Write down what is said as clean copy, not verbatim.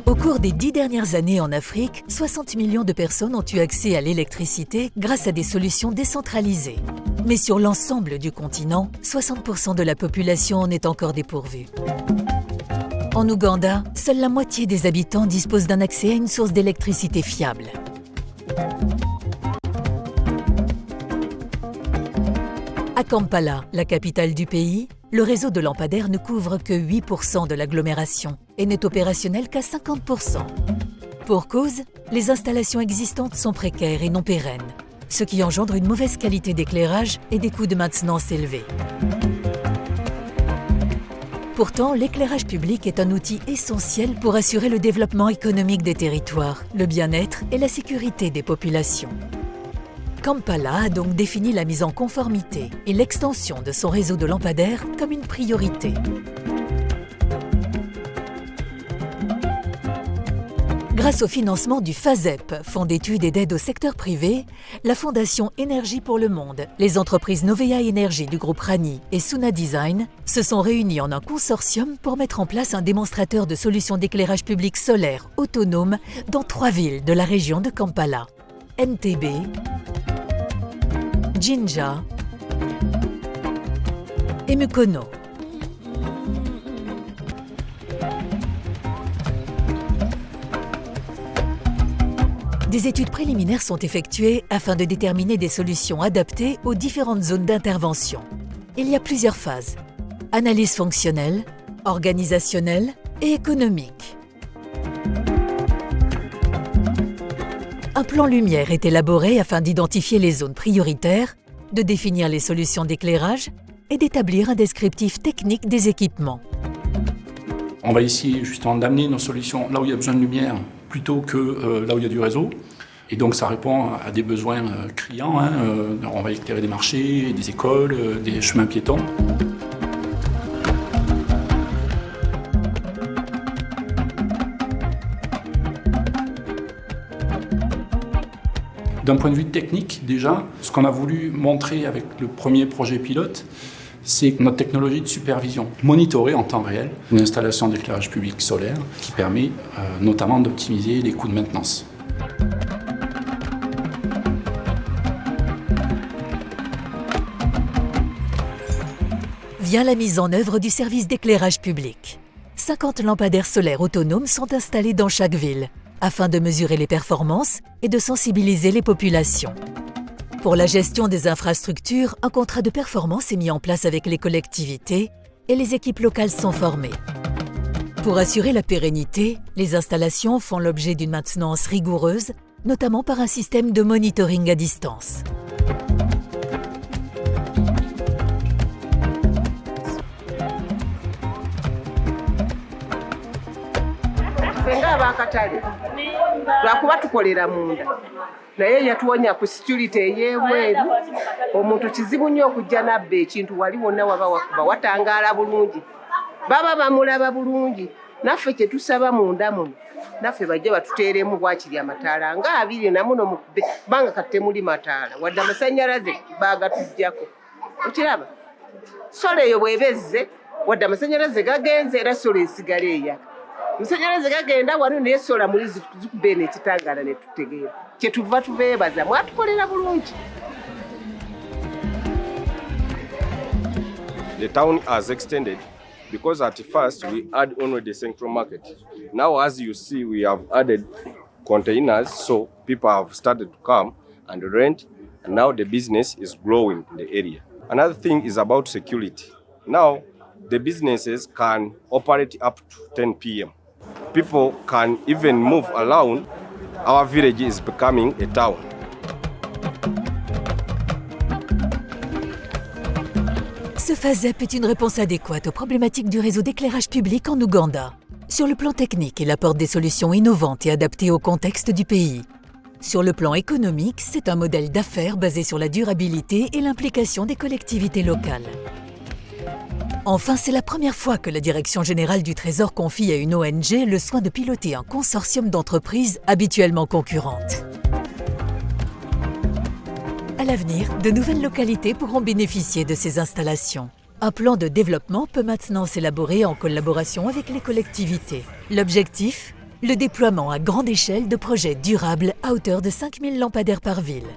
Au cours des 10 dernières années en Afrique, 60 millions de personnes ont eu accès à l'électricité grâce à des solutions décentralisées. Mais sur l'ensemble du continent, 60% de la population en est encore dépourvue. En Ouganda, seule la moitié des habitants disposent d'un accès à une source d'électricité fiable. À Kampala, la capitale du pays, le réseau de lampadaires ne couvre que 8% de l'agglomération et n'est opérationnel qu'à 50%. Pour cause, les installations existantes sont précaires et non pérennes, ce qui engendre une mauvaise qualité d'éclairage et des coûts de maintenance élevés. Pourtant, l'éclairage public est un outil essentiel pour assurer le développement économique des territoires, le bien-être et la sécurité des populations. Kampala a donc défini la mise en conformité et l'extension de son réseau de lampadaires comme une priorité. Grâce au financement du FASEP, Fonds d'études et d'aide au secteur privé, la Fondation Énergie pour le Monde, les entreprises Novea Energy du groupe Rani et Suna Design se sont réunies en un consortium pour mettre en place un démonstrateur de solutions d'éclairage public solaire autonome dans 3 villes de la région de Kampala: Entebbe, Jinja et Mukono. Des études préliminaires sont effectuées afin de déterminer des solutions adaptées aux différentes zones d'intervention. Il y a plusieurs phases: analyse fonctionnelle, organisationnelle et économique. Un plan lumière est élaboré afin d'identifier les zones prioritaires, de définir les solutions d'éclairage et d'établir un descriptif technique des équipements. On va essayer justement d'amener nos solutions là où il y a besoin de lumière plutôt que là où il y a du réseau. Et donc ça répond à des besoins criants. On va éclairer des marchés, des écoles, des chemins piétons. D'un point de vue technique, déjà, ce qu'on a voulu montrer avec le premier projet pilote, c'est notre technologie de supervision, monitorer en temps réel une installation d'éclairage public solaire qui permet notamment d'optimiser les coûts de maintenance. Vient la mise en œuvre du service d'éclairage public. 50 lampadaires solaires autonomes sont installés dans chaque ville, afin de mesurer les performances et de sensibiliser les populations. Pour la gestion des infrastructures, un contrat de performance est mis en place avec les collectivités et les équipes locales sont formées. Pour assurer la pérennité, les installations font l'objet d'une maintenance rigoureuse, notamment par un système de monitoring à distance. Abakatale lwakuba tukolera munda naye yatuwonya ku security ey'ebweru. Omuntu kizibu nnyo okujja nabba ekintu wali wonna waba wakuba watangaala bulungi, baba bamulaba bulungi. Naffe kye tusaba munda muno naffe bajja batuteeremu bwakiri amataala nga 2 namuno mukube kubanga kati temuli mataala wadde amasannyalaze baagatuggyako. Okiraba sola eyo bwebezze wadde amasannyalaze gagenze era sola esigala eyaka. Amasannyalaze gagenda wano naye sola muli zikubeera n'ekitangaala ne tutegeera. Kyetuva tubeebaza mwatukolera bulungi. The town has extended because at first we had only the central market. Now, as you see, we have added containers, so people have started to come and rent, and now the business is growing in the area. Another thing is about security. Now, the businesses can operate up to 10 p.m. People can even move around. Our village is becoming a town. Ce FASEP est une réponse adéquate aux problématiques du réseau d'éclairage public en Ouganda. Sur le plan technique, il apporte des solutions innovantes et adaptées au contexte du pays. Sur le plan économique, c'est un modèle d'affaires basé sur la durabilité et l'implication des collectivités locales. Enfin, c'est la première fois que la Direction générale du Trésor confie à une ONG le soin de piloter un consortium d'entreprises habituellement concurrentes. À l'avenir, de nouvelles localités pourront bénéficier de ces installations. Un plan de développement peut maintenant s'élaborer en collaboration avec les collectivités. L'objectif ? Le déploiement à grande échelle de projets durables à hauteur de 5000 lampadaires par ville.